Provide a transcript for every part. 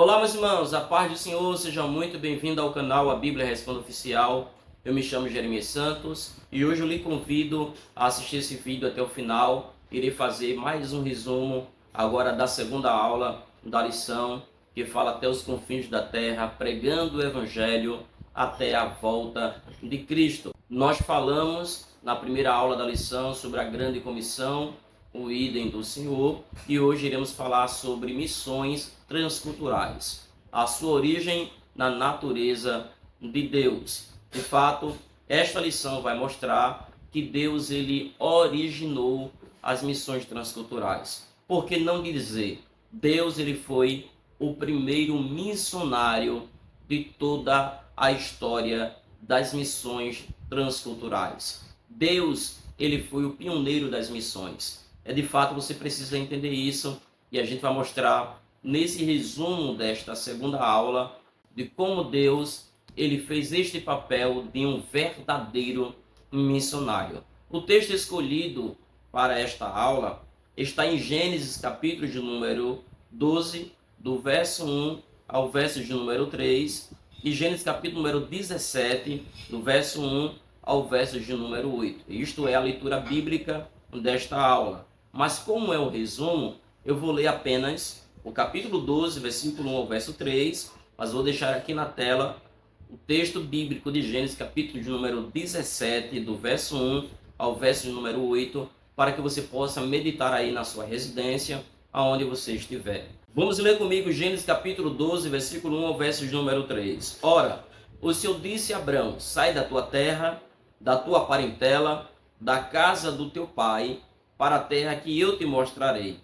Olá, meus irmãos, a paz do Senhor, sejam muito bem-vindos ao canal A Bíblia Responde Oficial. Eu me chamo Jeremias Santos e hoje eu lhe convido a assistir esse vídeo até o final. Irei fazer mais um resumo agora da segunda aula da lição que fala até os confins da terra, pregando o Evangelho até a volta de Cristo. Nós falamos na primeira aula da lição sobre a grande comissão, o idem do Senhor, e hoje iremos falar sobre missões transculturais, a sua origem na natureza de Deus. De fato, esta lição vai mostrar que Deus ele originou as missões transculturais. Por que não dizer, Deus ele foi o primeiro missionário de toda a história das missões transculturais. Deus ele foi o pioneiro das missões. De fato, você precisa entender isso e a gente vai mostrar nesse resumo desta segunda aula de como Deus ele fez este papel de um verdadeiro missionário. O texto escolhido para esta aula está em Gênesis capítulo de número 12, do verso 1 ao verso de número 3, e Gênesis capítulo número 17, do verso 1 ao verso de número 8. Isto é a leitura bíblica desta aula. Mas como é o resumo, eu vou ler apenas o capítulo 12, versículo 1 ao verso 3, mas vou deixar aqui na tela o texto bíblico de Gênesis, capítulo de número 17, do verso 1 ao verso de número 8, para que você possa meditar aí na sua residência, aonde você estiver. Vamos ler comigo Gênesis, capítulo 12, versículo 1 ao verso de número 3. Ora, o Senhor disse a Abrão, sai da tua terra, da tua parentela, da casa do teu pai, para a terra que eu te mostrarei.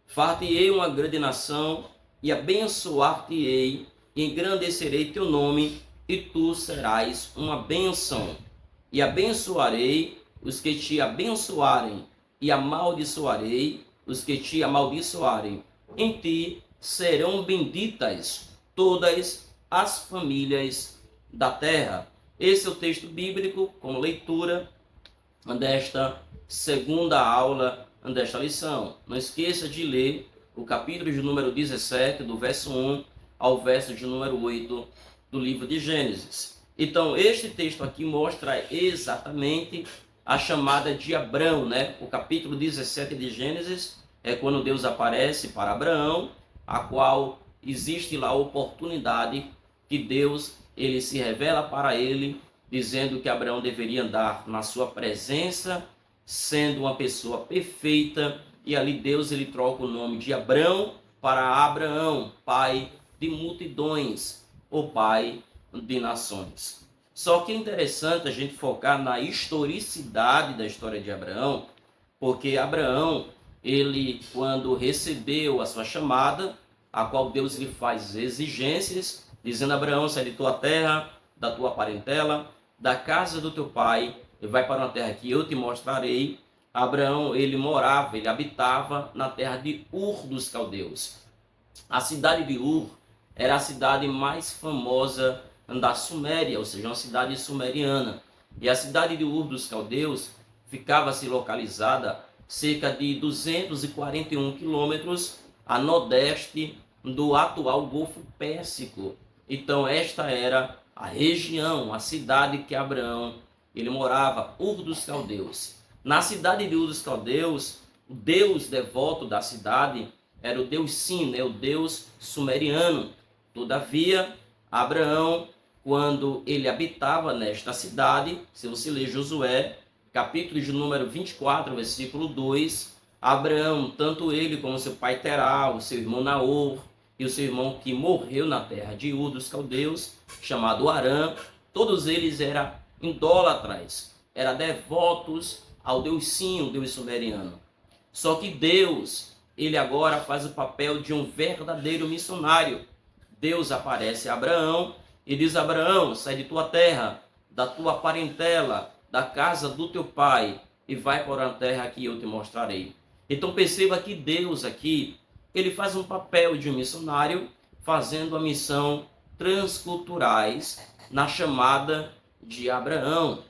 Far-te-ei uma grande nação, e abençoar-te-ei, e engrandecerei teu nome, e tu serás uma bênção. E abençoarei os que te abençoarem, e amaldiçoarei os que te amaldiçoarem. Em ti serão benditas todas as famílias da terra. Esse é o texto bíblico como leitura desta segunda aula desta lição. Não esqueça de ler o capítulo de número 17, do verso 1 ao verso de número 8 do livro de Gênesis. Então, este texto aqui mostra exatamente a chamada de Abrão, né? O capítulo 17 de Gênesis é quando Deus aparece para Abraão, a qual existe lá a oportunidade que Deus ele se revela para ele, dizendo que Abraão deveria andar na sua presença, sendo uma pessoa perfeita, e ali Deus ele troca o nome de Abrão para Abraão, pai de multidões, ou pai de nações. Só que é interessante a gente focar na historicidade da história de Abraão, porque Abraão, ele quando recebeu a sua chamada, a qual Deus lhe faz exigências, dizendo: Abraão, sai de tua terra, da tua parentela, da casa do teu pai, e vai para uma terra que eu te mostrarei. Abraão, ele morava, ele habitava na terra de Ur dos Caldeus. A cidade de Ur era a cidade mais famosa da Suméria, ou seja, uma cidade sumeriana. E a cidade de Ur dos Caldeus ficava-se localizada cerca de 241 quilômetros a nordeste do atual Golfo Pérsico. Então esta era a região, a cidade que Abraão ele morava, Ur dos Caldeus. Na cidade de Ur dos Caldeus, o deus devoto da cidade era o deus Sin, né? O deus sumeriano. Todavia, Abraão, quando ele habitava nesta cidade, se você ler Josué, capítulo de número 24, versículo 2, Abraão, tanto ele como seu pai Terá, o seu irmão Naor, e o seu irmão que morreu na terra de Ur dos Caldeus, chamado Arã, todos eles eram idólatras, eram devotos ao deus Sin, o deus sumeriano. Só que Deus, ele agora faz o papel de um verdadeiro missionário. Deus aparece a Abraão e diz: Abraão, sai de tua terra, da tua parentela, da casa do teu pai, e vai para a terra que eu te mostrarei. Então perceba que Deus aqui, ele faz um papel de um missionário, fazendo a missão transculturais na chamada de Abraão.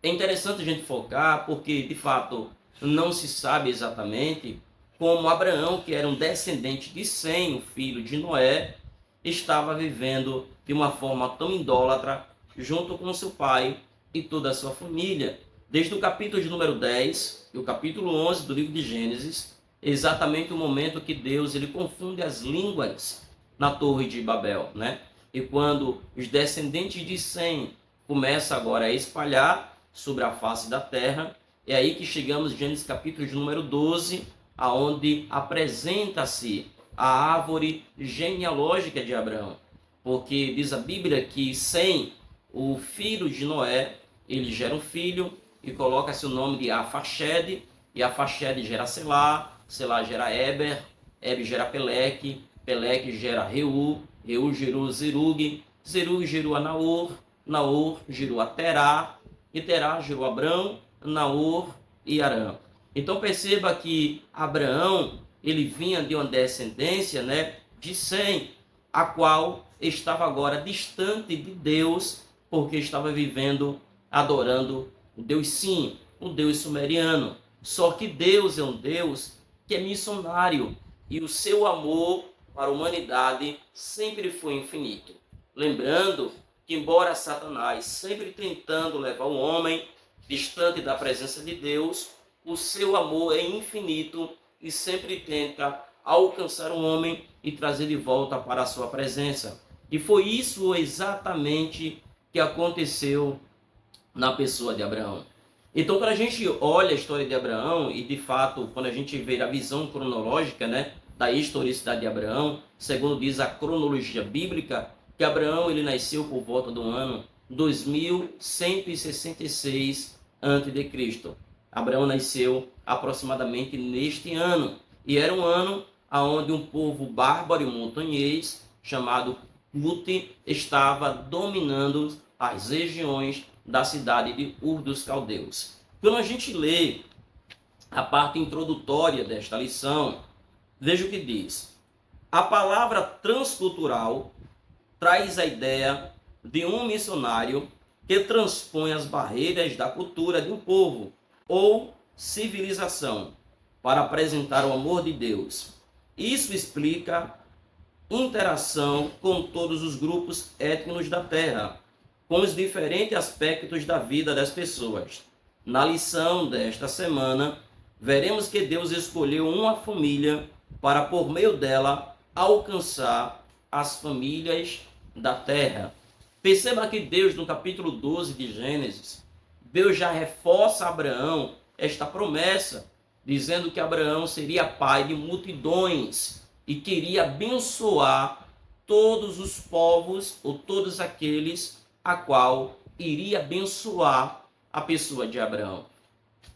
É interessante a gente focar, porque de fato não se sabe exatamente como Abraão, que era um descendente de Sem, o filho de Noé, estava vivendo de uma forma tão idólatra, junto com seu pai e toda a sua família. Desde o capítulo de número 10 e o capítulo 11 do livro de Gênesis, exatamente o momento que Deus ele confunde as línguas na Torre de Babel, né? E quando os descendentes de Sem começam agora a espalhar sobre a face da terra, é aí que chegamos em Gênesis capítulo de número 12, aonde apresenta-se a árvore genealógica de Abraão. Porque diz a Bíblia que Sem, o filho de Noé, ele gera um filho e coloca-se o nome de Afaxede, e Afaxede gera Selá, Selá gera Eber, Eber gera Peleque, Peleque gera Reu, Reu gerou Zerug, Zerug gerou a Naor, Naor gerou a Terá, e Terá gerou Abrão, Naor e Arã. Então perceba que Abraão, ele vinha de uma descendência, né, de Sem, a qual estava agora distante de Deus, porque estava vivendo, adorando o Deus Sim, o Deus sumeriano. Só que Deus é um Deus que é missionário, e o seu amor para a humanidade sempre foi infinito. Lembrando que, embora Satanás sempre tentando levar o homem distante da presença de Deus, o seu amor é infinito e sempre tenta alcançar o homem e trazer de volta para a sua presença. E foi isso exatamente que aconteceu na pessoa de Abraão. Então, quando a gente olha a história de Abraão, e de fato, quando a gente vê a visão cronológica, né, da historicidade de Abraão, segundo diz a cronologia bíblica, que Abraão ele nasceu por volta do ano 2166 a.C. Abraão nasceu aproximadamente neste ano, e era um ano onde um povo bárbaro e montanhês, chamado Cute, estava dominando as regiões da cidade de Ur dos Caldeus. Quando a gente lê a parte introdutória desta lição, veja o que diz. A palavra transcultural traz a ideia de um missionário que transpõe as barreiras da cultura de um povo ou civilização para apresentar o amor de Deus. Isso explica interação com todos os grupos étnicos da Terra, com os diferentes aspectos da vida das pessoas. Na lição desta semana, veremos que Deus escolheu uma família para, por meio dela, alcançar as famílias da terra. Perceba que Deus, no capítulo 12 de Gênesis, Deus já reforça a Abraão esta promessa, dizendo que Abraão seria pai de multidões e queria abençoar todos os povos ou todos aqueles a qual iria abençoar a pessoa de Abraão.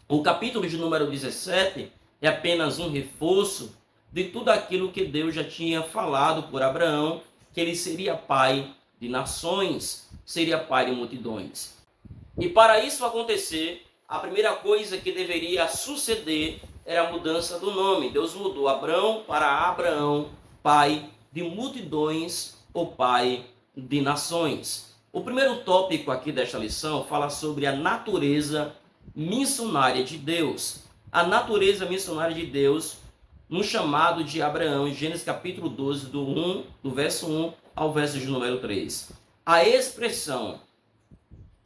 O capítulo de número 17 é apenas um reforço de tudo aquilo que Deus já tinha falado por Abraão, que ele seria pai de nações, seria pai de multidões. E para isso acontecer, a primeira coisa que deveria suceder era a mudança do nome. Deus mudou Abrão para Abraão, pai de multidões ou pai de nações. O primeiro tópico aqui desta lição fala sobre a natureza missionária de Deus. A natureza missionária de Deus no chamado de Abraão, em Gênesis capítulo 12, do verso 1 ao verso de número 3. A expressão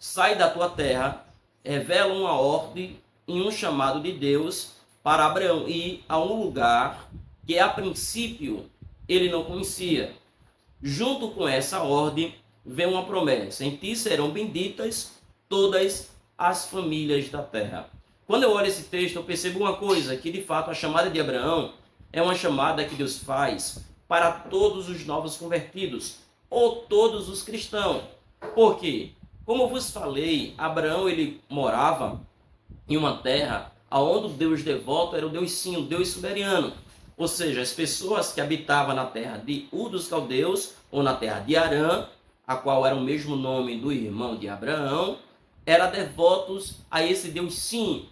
sai da tua terra revela uma ordem e um chamado de Deus para Abraão ir a um lugar que a princípio ele não conhecia. Junto com essa ordem vem uma promessa: em ti serão benditas todas as famílias da terra. Quando eu olho esse texto, eu percebo uma coisa, que de fato a chamada de Abraão é uma chamada que Deus faz para todos os novos convertidos, ou todos os cristãos. Por quê? Como eu vos falei, Abraão ele morava em uma terra onde o Deus devoto era o Deus Sim, o Deus sumeriano. Ou seja, as pessoas que habitavam na terra de Ur dos Caldeus, ou na terra de Arã, a qual era o mesmo nome do irmão de Abraão, eram devotos a esse Deus Sim.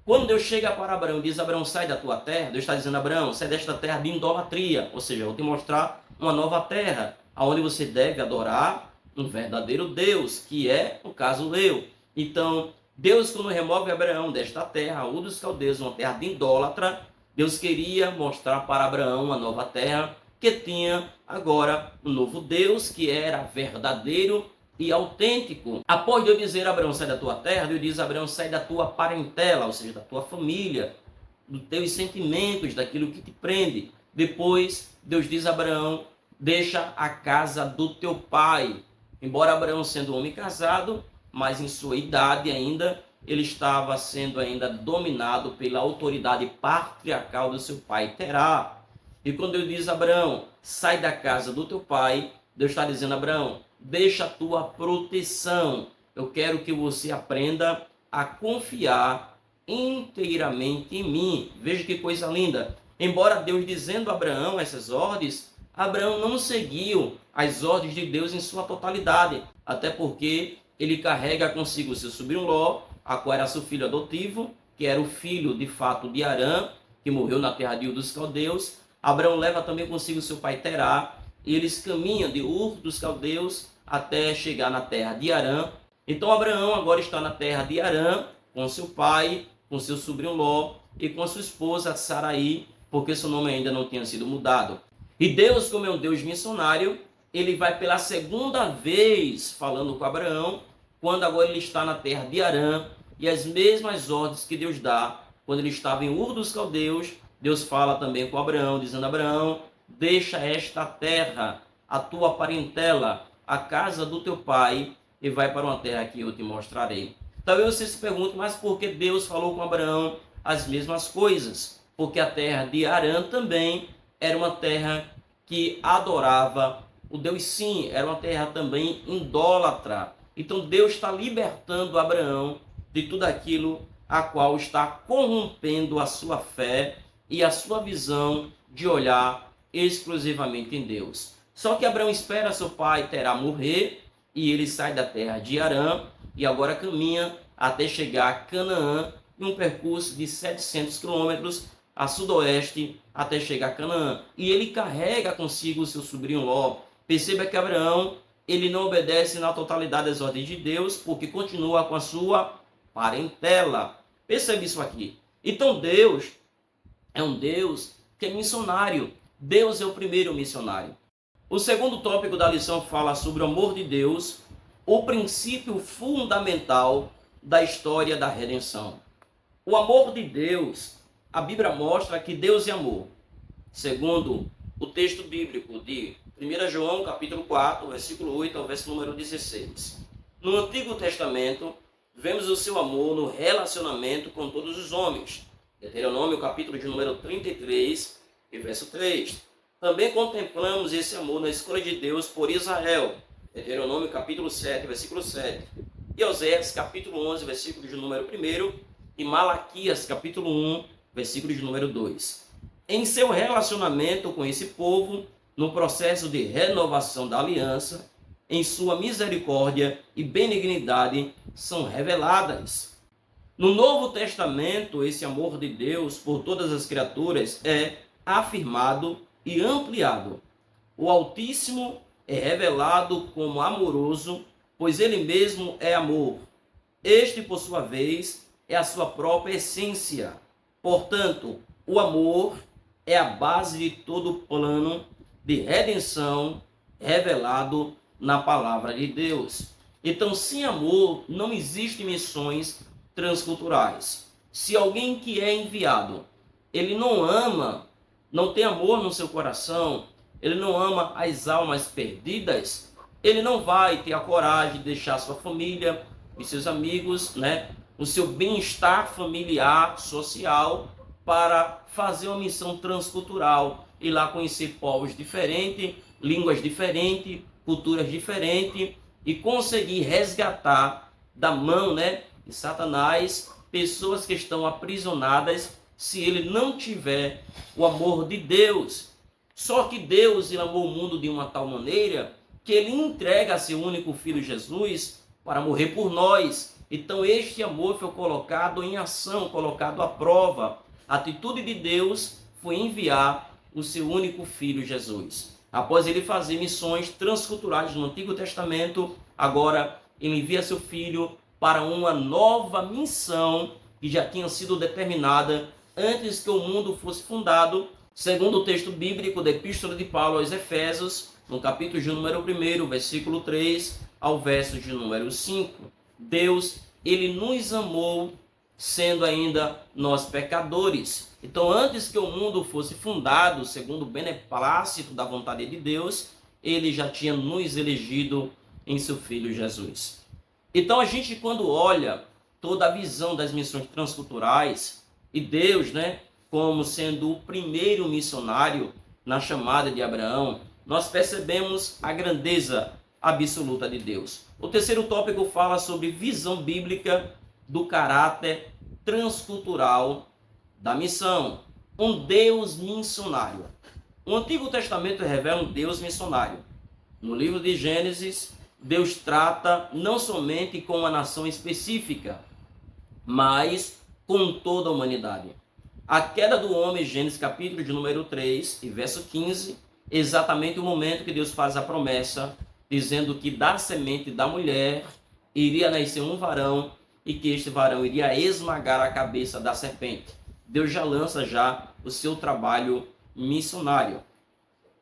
Quando Deus chega para Abraão e diz: Abraão, sai da tua terra, Deus está dizendo: Abraão, sai desta terra de idolatria. Ou seja, eu vou te mostrar uma nova terra, onde você deve adorar um verdadeiro Deus, que é, no caso, eu. Então, Deus, quando remove Abraão desta terra, Ur dos Caldeus, uma terra de idólatra, Deus queria mostrar para Abraão uma nova terra, que tinha agora um novo Deus, que era verdadeiro e autêntico. Após Deus dizer a Abraão, sai da tua terra, Deus diz a Abraão, sai da tua parentela, ou seja, da tua família, dos teus sentimentos, daquilo que te prende. Depois, Deus diz a Abraão, deixa a casa do teu pai. Embora Abraão sendo um homem casado, mas em sua idade ainda, ele estava sendo ainda dominado pela autoridade patriarcal do seu pai Terá. E quando Deus diz a Abraão, sai da casa do teu pai, Deus está dizendo a Abraão, deixa a tua proteção. Eu quero que você aprenda a confiar inteiramente em mim. Veja que coisa linda. Embora Deus dizendo a Abraão essas ordens, Abraão não seguiu as ordens de Deus em sua totalidade. Até porque ele carrega consigo seu sobrinho Ló, a qual era seu filho adotivo, que era o filho de fato de Harã, que morreu na terra de Ur dos Caldeus. Abraão leva também consigo seu pai Terá, e eles caminham de Ur dos Caldeus até chegar na terra de Harã. Então Abraão agora está na terra de Harã, com seu pai, com seu sobrinho Ló e com sua esposa Saraí, porque seu nome ainda não tinha sido mudado. E Deus, como é um Deus missionário, ele vai pela segunda vez falando com Abraão, quando agora ele está na terra de Harã, e as mesmas ordens que Deus dá quando ele estava em Ur dos Caldeus, Deus fala também com Abraão, dizendo, Abraão, deixa esta terra, a tua parentela, a casa do teu pai, e vai para uma terra que eu te mostrarei. Talvez você se pergunte, mas por que Deus falou com Abraão as mesmas coisas? Porque a terra de Harã também era uma terra que adorava o Deus Sim, era uma terra também idólatra. Então Deus está libertando Abraão de tudo aquilo a qual está corrompendo a sua fé e a sua visão de olhar exclusivamente em Deus. Só que Abraão espera seu pai Terá morrer e ele sai da terra de Harã e agora caminha até chegar a Canaã em um percurso de 700 quilômetros a sudoeste até chegar a Canaã. E ele carrega consigo o seu sobrinho Ló. Perceba que Abraão ele não obedece na totalidade às ordens de Deus, porque continua com a sua parentela. Percebe isso aqui. Então Deus é um Deus que é missionário. Deus é o primeiro missionário. O segundo tópico da lição fala sobre o amor de Deus, o princípio fundamental da história da redenção. O amor de Deus, a Bíblia mostra que Deus é amor. Segundo o texto bíblico de 1 João, capítulo 4, versículo 8 ao verso número 16. No Antigo Testamento, vemos o seu amor no relacionamento com todos os homens. Deuteronômio, capítulo de número 33 e verso 3. Também contemplamos esse amor na escolha de Deus por Israel. Deuteronômio, capítulo 7, versículo 7. E Oséias, capítulo 11, versículo de número 1. E Malaquias, capítulo 1, versículo de número 2. Em seu relacionamento com esse povo, no processo de renovação da aliança, em sua misericórdia e benignidade são reveladas. No Novo Testamento, esse amor de Deus por todas as criaturas é afirmado e ampliado. O Altíssimo é revelado como amoroso, pois ele mesmo é amor. Este, por sua vez, é a sua própria essência. Portanto, o amor é a base de todo o plano de redenção revelado na palavra de Deus. Então, sem amor, não existem missões transculturais. Se alguém que é enviado, ele não ama, não tem amor no seu coração, ele não ama as almas perdidas, ele não vai ter a coragem de deixar sua família e seus amigos, o seu bem-estar familiar, social, para fazer uma missão transcultural, ir lá conhecer povos diferentes, línguas diferentes, culturas diferentes, e conseguir resgatar da mão de Satanás pessoas que estão aprisionadas, se ele não tiver o amor de Deus. Só que Deus ele amou o mundo de uma tal maneira que ele entrega a seu único filho Jesus para morrer por nós. Então este amor foi colocado em ação, colocado à prova. A atitude de Deus foi enviar o seu único filho Jesus. Após ele fazer missões transculturais no Antigo Testamento, agora ele envia seu filho para uma nova missão que já tinha sido determinada antes que o mundo fosse fundado, segundo o texto bíblico da Epístola de Paulo aos Efésios, no capítulo de número 1, versículo 3 ao verso de número 5. Deus, ele nos amou sendo ainda nós pecadores. Então, antes que o mundo fosse fundado, segundo o beneplácito da vontade de Deus, ele já tinha nos elegido em seu Filho Jesus. Então, a gente, quando olha toda a visão das missões transculturais, e Deus, como sendo o primeiro missionário na chamada de Abraão, nós percebemos a grandeza absoluta de Deus. O terceiro tópico fala sobre visão bíblica do caráter transcultural da missão. Um Deus missionário. O Antigo Testamento revela um Deus missionário. No livro de Gênesis, Deus trata não somente com uma nação específica, mas com toda a humanidade. A queda do homem, Gênesis capítulo de número 3 e verso 15, exatamente o momento que Deus faz a promessa, dizendo que da semente da mulher iria nascer um varão e que este varão iria esmagar a cabeça da serpente. Deus já lança o seu trabalho missionário.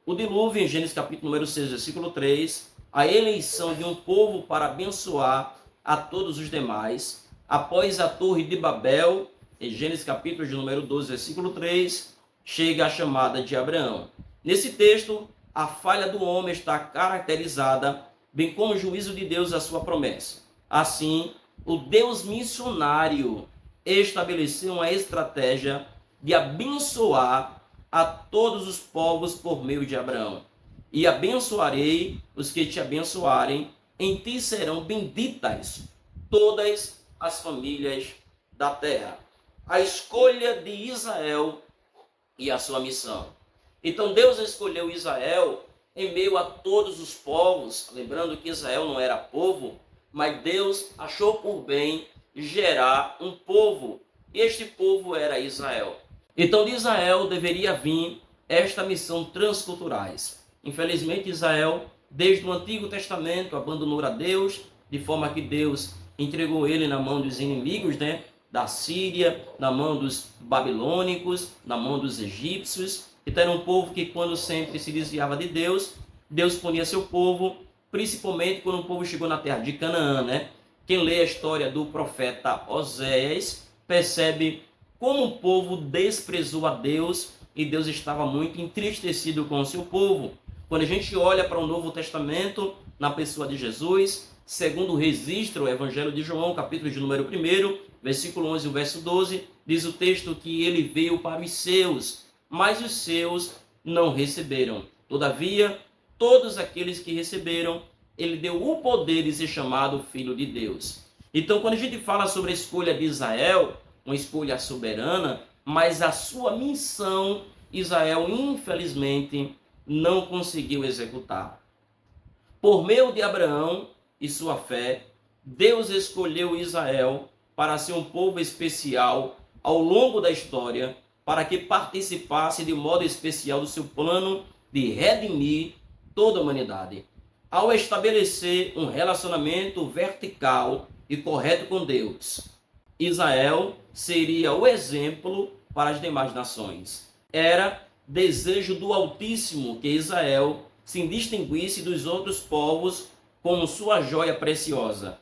O dilúvio, em Gênesis capítulo número 6, versículo 3, a eleição de um povo para abençoar a todos os demais. Após a torre de Babel, em Gênesis capítulo de número 12, versículo 3, chega a chamada de Abraão. Nesse texto, a falha do homem está caracterizada, bem como o juízo de Deus à sua promessa. Assim, o Deus missionário estabeleceu uma estratégia de abençoar a todos os povos por meio de Abraão. E abençoarei os que te abençoarem, em ti serão benditas todas as famílias da terra. A escolha de Israel e a sua missão. Então Deus escolheu Israel em meio a todos os povos, lembrando que Israel não era povo, mas Deus achou por bem gerar um povo, e este povo era Israel. Então de Israel deveria vir esta missão transculturais. Infelizmente Israel, desde o Antigo Testamento, abandonou a Deus, de forma que Deus entregou ele na mão dos inimigos, da Síria, na mão dos babilônicos, na mão dos egípcios. Então era um povo que, quando sempre se desviava de Deus, Deus punia seu povo, principalmente quando o povo chegou na terra de Canaã, Quem lê a história do profeta Oséias percebe como o povo desprezou a Deus e Deus estava muito entristecido com o seu povo. Quando a gente olha para o Novo Testamento, na pessoa de Jesus, segundo registra o Evangelho de João, capítulo de número 1, versículo 11 e o verso 12, diz o texto que ele veio para os seus, mas os seus não receberam. Todavia, todos aqueles que receberam, ele deu o poder de ser chamado Filho de Deus. Então, quando a gente fala sobre a escolha de Israel, uma escolha soberana, mas a sua missão, Israel, infelizmente, não conseguiu executar. Por meio de Abraão e sua fé, Deus escolheu Israel para ser um povo especial ao longo da história, para que participasse de modo especial do seu plano de redimir toda a humanidade. Ao estabelecer um relacionamento vertical e correto com Deus, Israel seria o exemplo para as demais nações. Era desejo do Altíssimo que Israel se distinguisse dos outros povos como sua joia preciosa.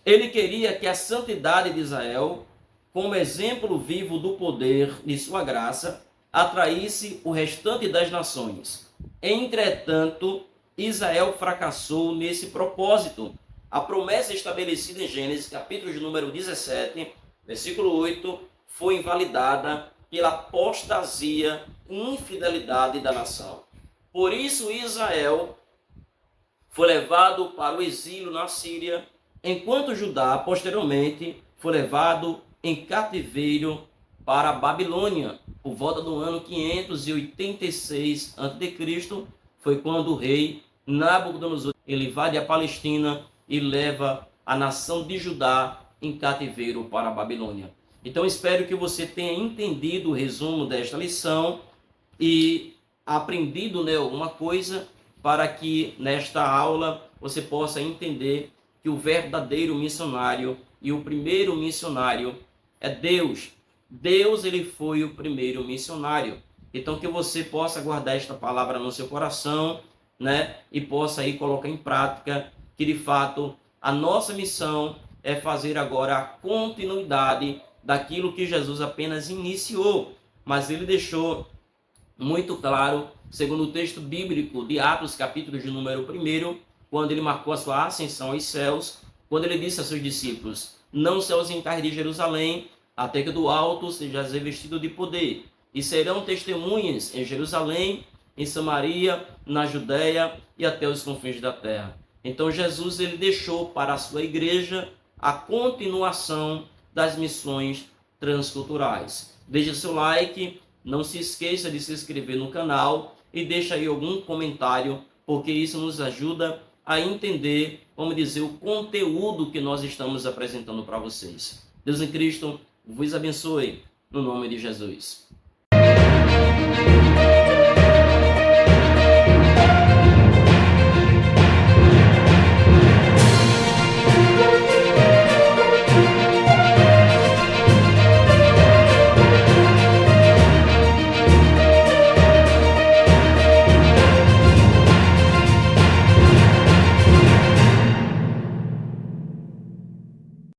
Ele queria que a santidade de Israel, como exemplo vivo do poder de sua graça, atraísse o restante das nações. Entretanto, Israel fracassou nesse propósito. A promessa estabelecida em Gênesis, capítulo de número 17, versículo 8, foi invalidada pela apostasia e infidelidade da nação. Por isso Israel foi levado para o exílio na Síria, enquanto Judá, posteriormente, foi levado em cativeiro para a Babilônia. Por volta do ano 586 a.C., foi quando o rei Nabucodonosor ele invade a Palestina e leva a nação de Judá em cativeiro para a Babilônia. Então espero que você tenha entendido o resumo desta lição e aprendido alguma coisa, para que nesta aula você possa entender que o verdadeiro missionário e o primeiro missionário é Deus. Deus, ele foi o primeiro missionário. Então, que você possa guardar esta palavra no seu coração, né? E possa aí colocar em prática que, de fato, a nossa missão é fazer agora a continuidade daquilo que Jesus apenas iniciou. Mas ele deixou muito claro, segundo o texto bíblico de Atos, capítulo de número 1, quando ele marcou a sua ascensão aos céus, quando ele disse a seus discípulos: não se ausentai de Jerusalém, até que do alto sejas revestido de poder, e serão testemunhas em Jerusalém, em Samaria, na Judéia e até os confins da terra. Então Jesus, ele deixou para a sua igreja a continuação das missões transculturais. Deixe seu like, não se esqueça de se inscrever no canal e deixa aí algum comentário, porque isso nos ajuda a entender, vamos dizer, o conteúdo que nós estamos apresentando para vocês. Deus em Cristo vos abençoe, no nome de Jesus.